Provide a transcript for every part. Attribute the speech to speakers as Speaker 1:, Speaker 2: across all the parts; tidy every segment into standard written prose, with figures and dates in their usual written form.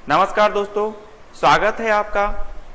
Speaker 1: नमस्कार दोस्तों, स्वागत है आपका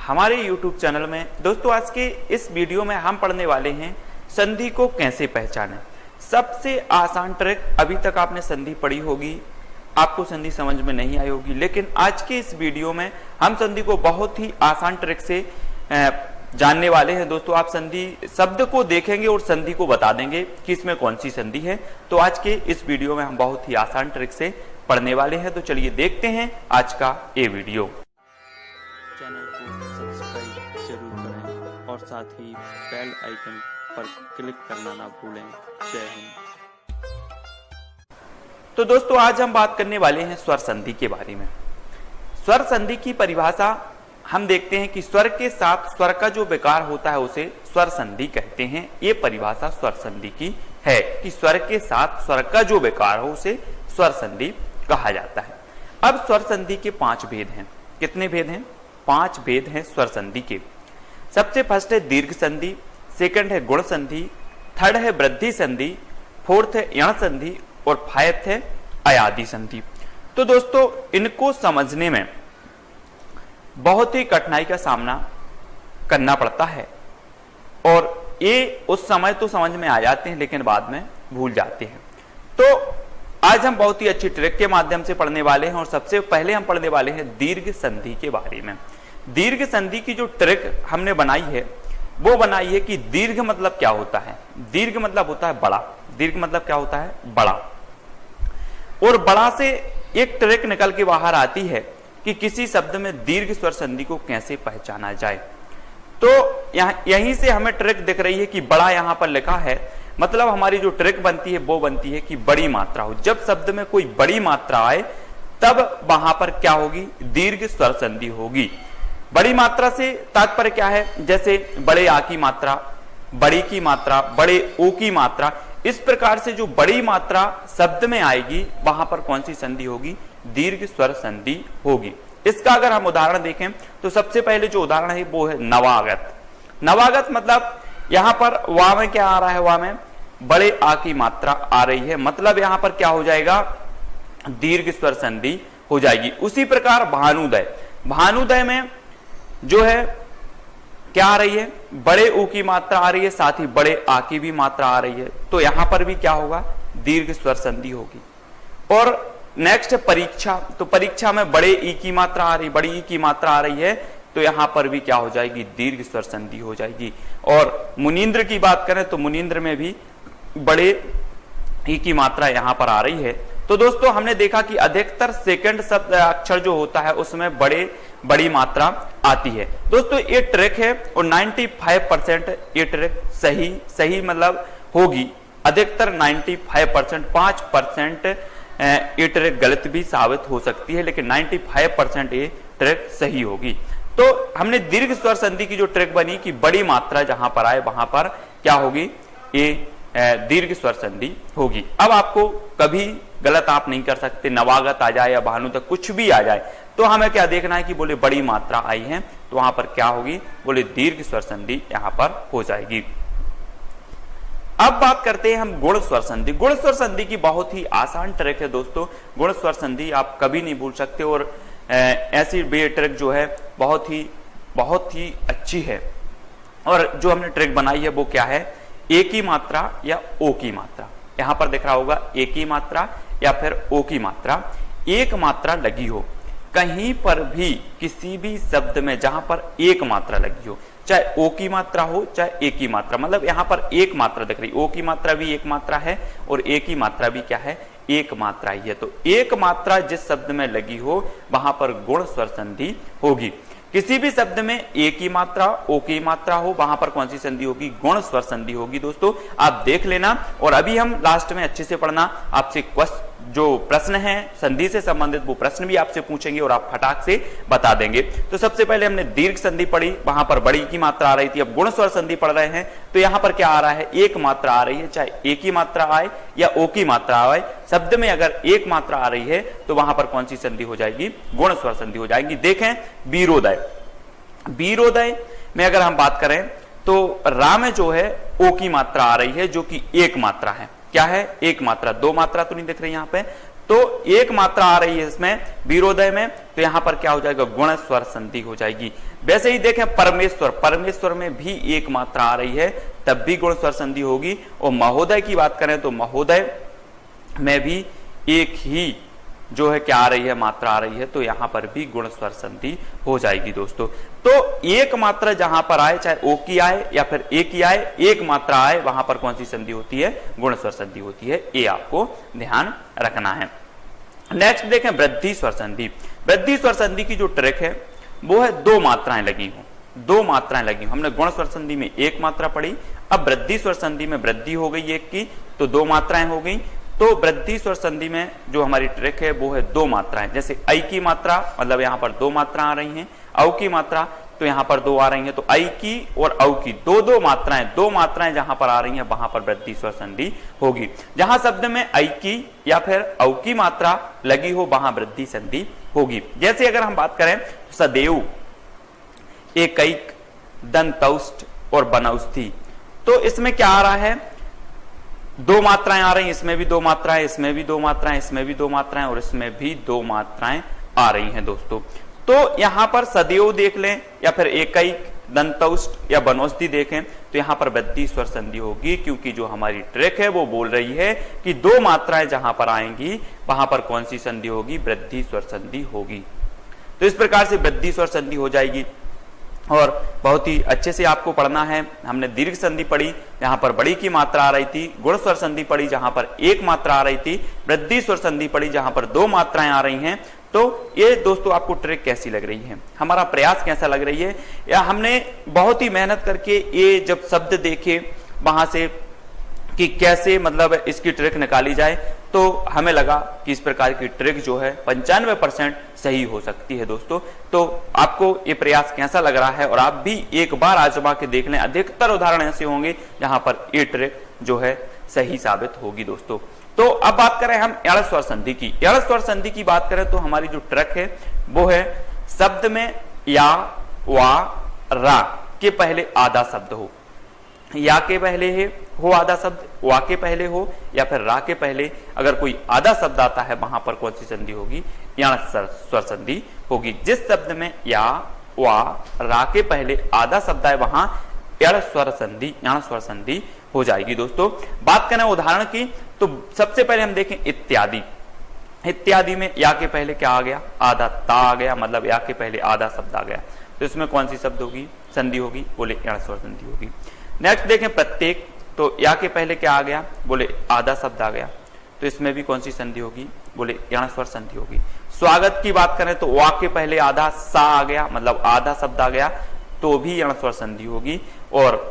Speaker 1: हमारे YouTube चैनल में। दोस्तों आज के इस वीडियो में हम पढ़ने वाले हैं संधि को कैसे पहचानें। सबसे आसान ट्रिक, अभी तक आपने संधि पढ़ी होगी, आपको संधि समझ में नहीं आई होगी, लेकिन आज के इस वीडियो में हम संधि को बहुत ही आसान ट्रिक से जानने वाले हैं। दोस्तों आप संधि शब्द को देखेंगे और संधि को बता देंगे कि इसमें कौन सी संधि है। तो आज के इस वीडियो में हम बहुत ही आसान ट्रिक से पढ़ने वाले हैं। तो चलिए देखते हैं आज का ये वीडियो।
Speaker 2: चैनल को सब्सक्राइब जरूर करें और साथ ही बेल आइकन पर क्लिक करना ना भूलें। जय हिंद।
Speaker 1: तो दोस्तों आज हम बात करने वाले हैं स्वर संधि के बारे में। स्वर संधि की परिभाषा हम देखते हैं कि स्वर के साथ स्वर का जो विकार होता है उसे स्वर संधि कहते हैं। ये परिभाषा स्वर संधि की है कि स्वर के साथ स्वर का जो विकार हो उसे स्वर संधि कहा जाता है। अब स्वर संधि के 5 भेद हैं। कितने भेद हैं? 5 भेद हैं स्वर संधि के। सबसे फर्स्ट है दीर्घ संधि, सेकंड है गुण संधि, थर्ड है वृद्धि संधि, फोर्थ है यण संधि और फाइव्थ है अयादि संधि। तो दोस्तों इनको समझने में बहुत ही कठिनाई का सामना करना पड़ता है और ये उस समय तो समझ में आ जाते हैं लेकिन बाद में भूल जाते हैं। तो आज हम बहुत ही अच्छी ट्रिक के माध्यम से पढ़ने वाले हैं और सबसे पहले हम पढ़ने वाले हैं दीर्घ संधि के बारे में। दीर्घ संधि की जो ट्रिक हमने बनाई है वो बनाई है कि दीर्घ मतलब क्या होता है। दीर्घ मतलब होता है बड़ा। दीर्घ मतलब क्या होता है? बड़ा। और बड़ा से एक ट्रिक निकल के बाहर आती है कि किसी शब्द में दीर्घ स्वर संधि को कैसे पहचाना जाए। तो यहीं से हमें ट्रिक दिख रही है कि बड़ा यहां पर लिखा है, मतलब हमारी जो ट्रिक बनती है वो बनती है कि बड़ी मात्रा हो। जब शब्द में कोई बड़ी मात्रा आए तब वहां पर क्या होगी? दीर्घ स्वर संधि होगी। बड़ी मात्रा से तात्पर्य क्या है? जैसे बड़े आ की मात्रा, बड़ी की मात्रा, बड़े ओ की मात्रा, इस प्रकार से जो बड़ी मात्रा शब्द में आएगी वहां पर कौन सी संधि होगी? दीर्घ स्वर संधि होगी। इसका अगर हम उदाहरण देखें तो सबसे पहले जो उदाहरण है वो है नवागत। नवागत मतलब यहां पर वा में क्या आ रहा है? वा में बड़े आ की मात्रा आ रही है, मतलब यहां पर क्या हो जाएगा? दीर्घ स्वर संधि हो जाएगी। उसी प्रकार भानुदय, भानुदय में जो है क्या आ रही है? बड़े ऊ की मात्रा आ रही है, साथ ही बड़े आ की भी मात्रा आ रही है, तो यहां पर भी क्या होगा? दीर्घ स्वर संधि होगी। और नेक्स्ट है परीक्षा। तो परीक्षा में बड़े ई की मात्रा आ रही, बड़ी ई की मात्रा आ रही है, तो यहां पर भी क्या हो जाएगी? दीर्घ स्वर संधि हो जाएगी। और मुनींद्र की बात करें तो मुनींद्र में भी बड़े ई की मात्रा यहां पर आ रही है। तो दोस्तों हमने देखा कि अधिकतर सेकंड शब्द अक्षर जो होता है उसमें बड़ी मात्रा आती है। दोस्तों ये ट्रिक है और 95% ये ट्रिक सही मतलब होगी। अधिकतर 95%, 5% ये ट्रिक गलत भी साबित हो सकती है, लेकिन 95% ये ट्रिक सही होगी। तो हमने दीर्घ स्वर संधि की जो ट्रिक बनी कि बड़ी मात्रा जहां पर आए वहां पर क्या होगी? ये दीर्घ स्वर संधि होगी। अब आपको कभी गलत आप नहीं कर सकते, नवागत आ जाए या भानु तक कुछ भी आ जाए, तो हमें क्या देखना है कि बोले बड़ी मात्रा आई है तो वहां पर क्या होगी? बोले दीर्घ स्वर संधि यहां पर हो जाएगी। अब बात करते हैं हम गुण स्वर संधि। गुण स्वर संधि की बहुत ही आसान ट्रिक है दोस्तों। गुण स्वर संधि आप कभी नहीं भूल सकते और ऐसी बे ट्रिक जो है बहुत ही अच्छी है। और जो हमने ट्रिक बनाई है वो क्या है? ए की मात्रा या ओ की मात्रा। यहां पर दिख रहा होगा ए की मात्रा या फिर ओ की मात्रा, एक मात्रा लगी हो कहीं पर भी, किसी भी शब्द में जहां पर एक मात्रा लगी हो, चाहे ओ की मात्रा हो चाहे ए की मात्रा, मतलब यहां पर एक मात्रा दिख रही, ओ की मात्रा भी एक मात्रा है और ए की मात्रा भी क्या है? एक मात्रा ही है। तो एक मात्रा जिस शब्द में लगी हो वहां पर गुण स्वर संधि होगी। किसी भी शब्द में ए की मात्रा ओ की मात्रा हो वहां पर कौन सी संधि होगी? गुण स्वर संधि होगी। दोस्तों आप देख लेना और अभी हम लास्ट में अच्छे से पढ़ना। आपसे जो प्रश्न है संधि से संबंधित वो प्रश्न भी आपसे पूछेंगे और आप फटाक से बता देंगे। तो सबसे पहले हमने दीर्घ संधि पढ़ी, वहां पर बड़ी की मात्रा आ रही थी। अब गुण स्वर संधि पढ़ रहे हैं तो यहां पर क्या आ रहा है? एक मात्रा आ रही है, चाहे ए की मात्रा आए या ओ की मात्रा आए, शब्द में अगर एक मात्रा आ रही है तो वहां पर कौन सी संधि हो जाएगी? गुण स्वर संधि हो जाएगी। देखें वीरोदय, वीरोदय में अगर हम बात करें तो रा में जो है ओ की मात्रा आ रही है जो कि एक मात्रा है। क्या है? एक मात्रा, दो मात्रा तो नहीं दिख रही यहां पे। तो एक मात्रा आ रही है इसमें वीरोदय में, तो यहां पर क्या हो जाएगा, गुण स्वर संधि हो जाएगी। वैसे ही देखें परमेश्वर, परमेश्वर में भी एक मात्रा आ रही है, तब भी गुण स्वर संधि होगी। और महोदय की बात करें तो महोदय में भी एक ही जो है क्या आ रही है, मात्रा आ रही है, तो यहां पर भी गुण स्वर संधि हो जाएगी दोस्तों। तो एक मात्रा जहां पर आए, चाहे ओ की आए या फिर ए की आए, एक मात्रा आए, वहां पर कौन सी संधि होती है, गुण स्वर संधि होती है। ये आपको ध्यान रखना है। नेक्स्ट देखें वृद्धि स्वर संधि। वृद्धि स्वर संधि की जो ट्रिक है वो है दो मात्राएं लगी हो, दो मात्राएं लगी हो। हमने गुण स्वर संधि में एक मात्रा पढ़ी, अब वृद्धि स्वर संधि में वृद्धि हो गई एक की, तो दो मात्राएं हो गई। तो वृद्धि स्वर संधि में जो हमारी ट्रिक है वो है दो मात्राएं, जैसे आई की मात्रा, मतलब यहां पर दो मात्रा आ रही हैं, औ की मात्रा तो यहां पर दो आ रही हैं, तो आई की और औ की दो मात्राएं जहां पर आ रही हैं वहां पर वृद्धि स्वर संधि होगी। जहां शब्द में आई की या फिर औ की मात्रा लगी हो वहां वृद्धि संधि होगी। जैसे अगर हम बात करें सदैव, एकैक, दंतौष्ठ और बनौष्ठी, तो इसमें क्या आ रहा है, दो मात्राएं आ रही हैं, इसमें भी दो मात्राएं, इसमें भी दो मात्राएं, इसमें भी दो मात्राएं और इसमें भी दो मात्राएं आ रही हैं दोस्तों। तो यहां पर सदैव देख लें या फिर एकैक, दंतौष्ठ या बनौष्ठी देखें तो यहां पर वृद्धि स्वर संधि होगी, क्योंकि जो हमारी ट्रिक है वो बोल रही है कि दो मात्राएं जहां पर आएंगी वहां पर कौन सी संधि होगी, वृद्धि स्वर संधि होगी। तो इस प्रकार से वृद्धि स्वर संधि हो जाएगी। और बहुत ही अच्छे से आपको पढ़ना है। हमने दीर्घ संधि पढ़ी, जहां पर बड़ी की मात्रा आ रही थी, गुण स्वर संधि पढ़ी जहां पर एक मात्रा आ रही थी, वृद्धि स्वर संधि पढ़ी जहां पर दो मात्राएं आ रही हैं। तो ये दोस्तों आपको ट्रिक कैसी लग रही है, हमारा प्रयास कैसा लग रही है, या हमने बहुत ही मेहनत करके ये जब शब्द देखे वहां से कि कैसे मतलब इसकी ट्रिक निकाली जाए, तो हमें लगा कि इस प्रकार की ट्रिक जो है 95% सही हो सकती है दोस्तों। तो आपको ये प्रयास कैसा लग रहा है, और आप भी एक बार आजमा के देख लें, अधिकतर उदाहरण ऐसे होंगे जहां पर ये ट्रिक जो है सही साबित होगी दोस्तों। तो अब बात करें हम एड़ स्वर संधि की। एड़ स्वर संधि की बात करें तो हमारी जो ट्रिक है वो है शब्द में या, वा, रा के पहले आधा शब्द हो, या के पहले हो आधा शब्द, वा के पहले हो या फिर रा के पहले अगर कोई आधा शब्द आता है वहां पर कौन सी संधि होगी, एड़ स्वर संधि होगी। जिस शब्द में या, वा, रा के पहले आधा शब्द है वहां एड़ स्वर संधि हो जाएगी दोस्तों। बात करें उदाहरण की तो सबसे पहले हम देखें इत्यादि। इत्यादि में या के पहले क्या आ गया, आधा ता आ गया, मतलब या के पहले आधा शब्द आ गया, तो इसमें कौन सी शब्द होगी, संधि होगी, बोले एड़ स्वर संधि होगी। नेक्स्ट देखें प्रत्येक, तो या के पहले क्या आ गया, बोले आधा शब्द आ गया, तो इसमें भी कौन सी संधि होगी, बोले एड़ स्वर संधि होगी। स्वागत की बात करें तो वा के पहले आधा सा आ गया, मतलब आधा शब्द आ गया, तो भी एड़ स्वर संधि होगी। और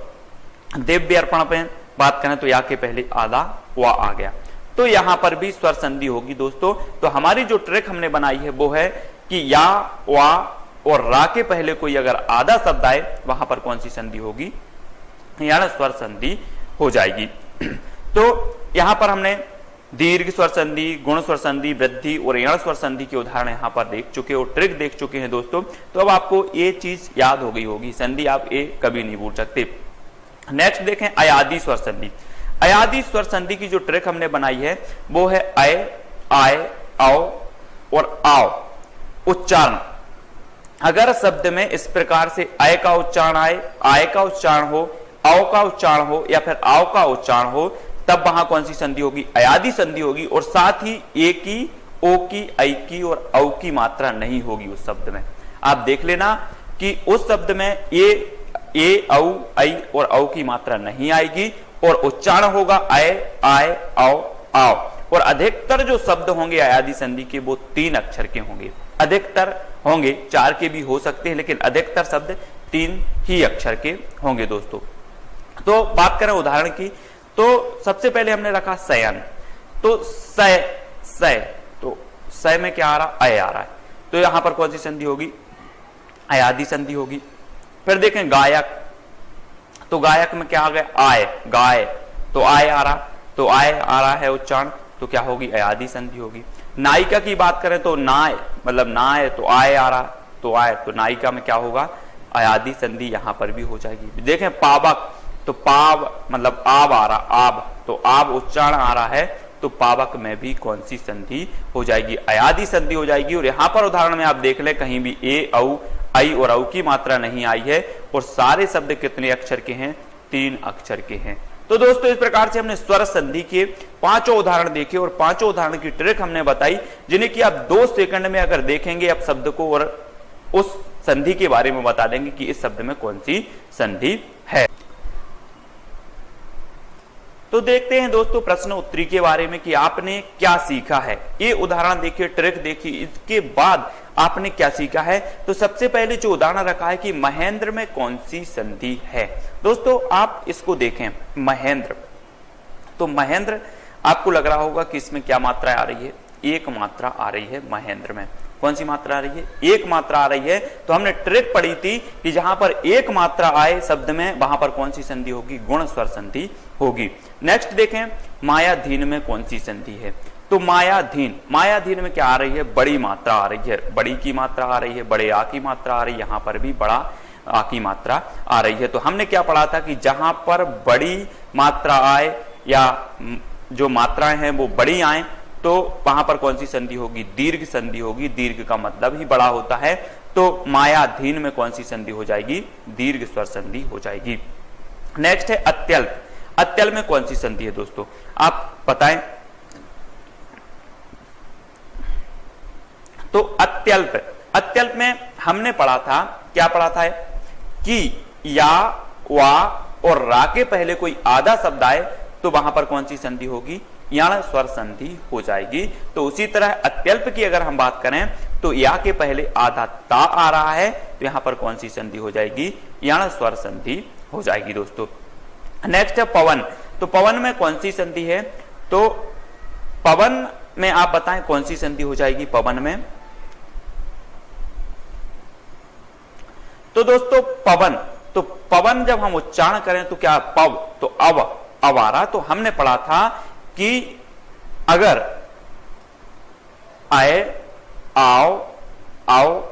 Speaker 1: दिव्य अर्पण पे बात करें तो या के पहले आधा वा आ गया, तो यहां पर भी स्वर संधि होगी दोस्तों। तो हमारी जो ट्रिक हमने बनाई है वो है कि या, वा और रा के पहले कोई अगर आधा शब्द आए वहां पर कौन सी संधि होगी, एड़ स्वर संधि हो जाएगी। तो यहां पर हमने दीर्घ स्वर संधि, गुण स्वर संधि, वृद्धि और एड़ स्वर संधि के उदाहरण यहां पर देख चुके और ट्रिक देख चुके हैं दोस्तों। तो अब आपको ये चीज याद हो गई होगी, संधि आप ये कभी नहीं भूल सकते। नेक्स्ट देखें अयादि स्वर संधि। अयादि स्वर संधि की जो ट्रिक हमने बनाई है वो है अय, आय, आओ और आओ उच्चारण। अगर शब्द में इस प्रकार से अय का उच्चारण आए, आय का उच्चारण हो, औ का उच्चारण हो या फिर आओ का उच्चारण हो, तब वहां कौन सी संधि होगी, अयादि संधि होगी। और साथ ही ए की, ओ की, ऐ की और औ की मात्रा नहीं होगी उस शब्द में। आप देख लेना कि उस शब्द में ए, औ, ऐ और औ की मात्रा नहीं आएगी और उच्चारण होगा अय, आय, औ, आओ। और अधिकतर जो शब्द होंगे अयादि संधि के वो 3 अक्षर के होंगे, अधिकतर होंगे 4 के भी हो सकते हैं, लेकिन अधिकतर शब्द 3 ही अक्षर के होंगे दोस्तों। तो बात करें उदाहरण की, तो सबसे पहले हमने रखा शयन, तो सय, तो सय में क्या आ रहा, अय आ रहा है, तो यहां पर कौन सी संधि होगी, अयादि संधि होगी। फिर देखें गायक, तो गायक में क्या आ गया, आय, गाय, तो आय आ रहा, तो आय आ रहा है उच्चारण, तो क्या होगी, अयादि संधि होगी। नायिका की बात करें तो नाय, मतलब नाय, तो आय आ रहा, तो आय, तो नायिका में क्या होगा, अयादि संधि यहां पर भी हो जाएगी। देखें पावक, तो पाव मतलब आब आ रहा, आब, तो आब उच्चारण आ रहा है, तो तो पावक में भी कौन सी संधि हो जाएगी? अयादी संधि हो जाएगी। और यहां पर उदाहरण में आप देख ले, कहीं भी ए, औ, आई और औ की मात्रा नहीं आई है और सारे शब्द कितने अक्षर के हैं? 3 अक्षर के हैं। तो दोस्तों इस प्रकार से हमने स्वर संधि के 5 उदाहरण देखे और 5 उदाहरण की ट्रिक हमने बताई, जिन्हें कि आप 2 सेकंड में अगर देखेंगे आप शब्द को और उस संधि के बारे में बता देंगे कि इस शब्द में कौन सी संधि है। तो देखते हैं दोस्तों प्रश्न उत्तरी के बारे में कि आपने क्या सीखा है। ये उदाहरण देखिए, ट्रिक देखिए, इसके बाद आपने क्या सीखा है। तो सबसे पहले जो उदाहरण रखा है कि महेंद्र में कौन सी संधि है। दोस्तों आप इसको देखें, महेंद्र, तो महेंद्र आपको लग रहा होगा कि इसमें क्या मात्रा आ रही है? एक मात्रा आ रही है महेंद्र में। कौन सी मात्रा आ रही है? एक मात्रा आ रही है। तो हमने ट्रिक पढ़ी थी कि जहां पर एक मात्रा आए शब्द में, वहां पर कौन सी संधि होगी? गुण स्वर संधि होगी। नेक्स्ट देखें, मायाधीन में कौन सी संधि है। तो मायाधीन, मायाधीन में क्या आ रही है? बड़ी मात्रा आ रही है। बड़ी की मात्रा आ रही है, बड़े आ की मात्रा आ रही है, यहां पर भी बड़ा आ की मात्रा आ रही है। तो हमने क्या पढ़ा था कि जहां पर बड़ी मात्रा आए या जो मात्राएं हैं वो बड़ी आए, तो वहां पर कौन सी संधि होगी? दीर्घ संधि होगी। दीर्घ का मतलब ही बड़ा होता है। तो मायाधीन में कौन सी संधि हो जाएगी? दीर्घ स्वर संधि हो जाएगी। नेक्स्ट है अत्यल्प। अत्यल्प में कौन सी संधि है दोस्तों, आप बताएं। तो अत्यल्प, अत्यल्प में हमने पढ़ा था, क्या पढ़ा था कि या, वा और रा के पहले कोई आधा शब्द आए तो वहां पर कौन सी संधि होगी? यण स्वर संधि हो जाएगी। तो उसी तरह अत्यल्प की अगर हम बात करें तो या के पहले आधा ता आ रहा है, तो यहां पर कौन सी संधि हो जाएगी? यण स्वर संधि हो जाएगी दोस्तों। नेक्स्ट है पवन। तो पवन में कौन सी संधि है? तो पवन में आप बताएं कौन सी संधि हो जाएगी पवन में। तो दोस्तों पवन, तो पवन जब हम उच्चारण करें तो क्या? पव, तो अव, अवारा। तो हमने पढ़ा था कि अगर आए, आओ, आओ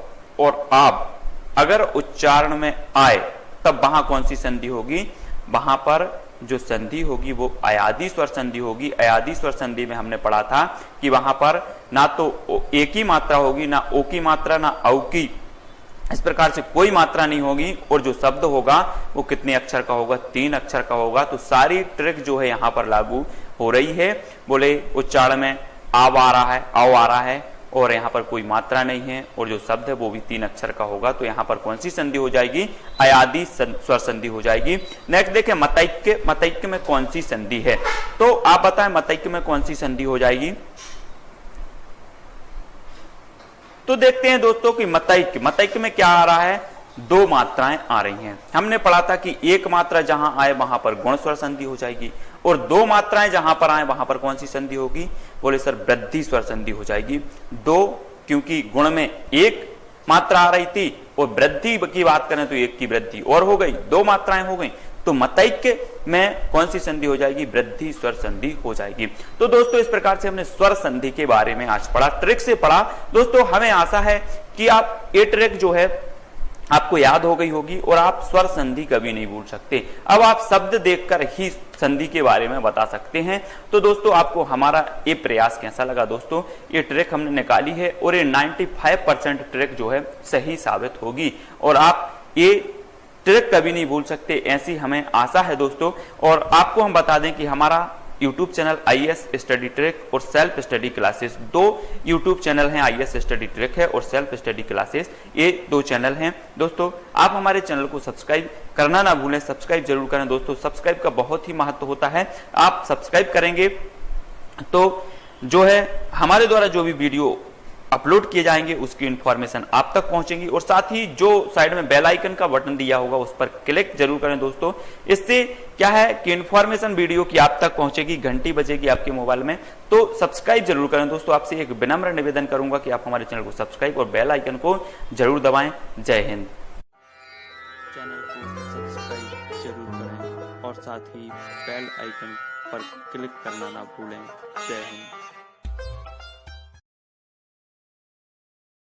Speaker 1: और आब अगर उच्चारण में आए तब वहां कौन सी संधि होगी? वहां पर जो संधि होगी वो अयादी स्वर संधि होगी। अयादी स्वर संधि में हमने पढ़ा था कि वहां पर ना तो ए की मात्रा होगी, ना ओ की मात्रा, ना औ की, इस प्रकार से कोई मात्रा नहीं होगी। और जो शब्द होगा वो कितने अक्षर का होगा? 3 अक्षर का होगा। तो सारी ट्रिक जो है यहां पर लागू हो रही है। बोले उच्चारण में आव आ रहा है, औ आ रहा है और यहाँ पर कोई मात्रा नहीं है और जो शब्द है वो भी 3 अक्षर का होगा। तो यहाँ पर कौन सी संधि हो जाएगी? अयादी स्वर संधि हो जाएगी। नेक्स्ट देखें मतैक्य। मतैक्य में कौन सी संधि है? तो आप बताएं मतैक्य में कौन सी संधि हो जाएगी। तो देखते हैं दोस्तों कि मतैक्य, मतैक्य में क्या आ रहा है? 2 मात्राएं आ रही हैं। हमने पढ़ा था कि एक मात्रा जहां आए वहां पर गुण स्वर संधि हो जाएगी और 2 मात्राएं जहां पर आए वहां पर कौन सी संधि होगी? बोले सर वृद्धि स्वर संधि हो जाएगी। 2 क्योंकि गुण में 1 मात्रा आ रही थी और वृद्धि की बात करें तो 1 की वृद्धि और हो गई, 2 मात्राएं हो गई। तो मतैक्य में कौन सी संधि हो जाएगी? वृद्धि स्वर संधि हो जाएगी। तो दोस्तों इस प्रकार से हमने स्वर संधि के बारे में आज पढ़ा, ट्रिक से पढ़ा। दोस्तों हमें आशा है कि आप ये ट्रिक जो है आपको याद हो गई होगी और आप स्वर संधि कभी नहीं भूल सकते। अब आप शब्द देखकर ही संधि के बारे में बता सकते हैं। तो दोस्तों आपको हमारा ये प्रयास कैसा लगा? दोस्तों ये ट्रिक हमने निकाली है और ये 95% ट्रिक जो है सही साबित होगी और आप ये ट्रिक कभी नहीं भूल सकते, ऐसी हमें आशा है दोस्तों। और आपको हम बता दें कि हमारा YouTube channel IAS study trick और self study classes, 2 YouTube channel हैं, आईएएस स्टडी ट्रिक है और सेल्फ स्टडी क्लासेस, ये 2 चैनल हैं दोस्तों। आप हमारे चैनल को सब्सक्राइब करना ना भूलें, सब्सक्राइब जरूर करें दोस्तों। सब्सक्राइब का बहुत ही महत्व होता है। आप सब्सक्राइब करेंगे तो जो है हमारे द्वारा जो भी वीडियो अपलोड किए जाएंगे उसकी इंफॉर्मेशन आप तक पहुंचेगी और साथ ही जो साइड में बेल आइकन का बटन दिया होगा उस पर क्लिक जरूर करें दोस्तों। इससे क्या है कि इंफॉर्मेशन वीडियो की आप तक पहुंचेगी, घंटी बजेगी आपके मोबाइल में। तो सब्सक्राइब जरूर करें दोस्तों। आपसे एक विनम्र निवेदन करूंगा कि आप हमारे चैनल को सब्सक्राइब और बेल आइकन को जरूर दबाएं। जय हिंद।
Speaker 2: चैनल को सब्सक्राइब जरूर करें और साथ ही बेल आइकन पर क्लिक करना ना भूलें। जय हिंद।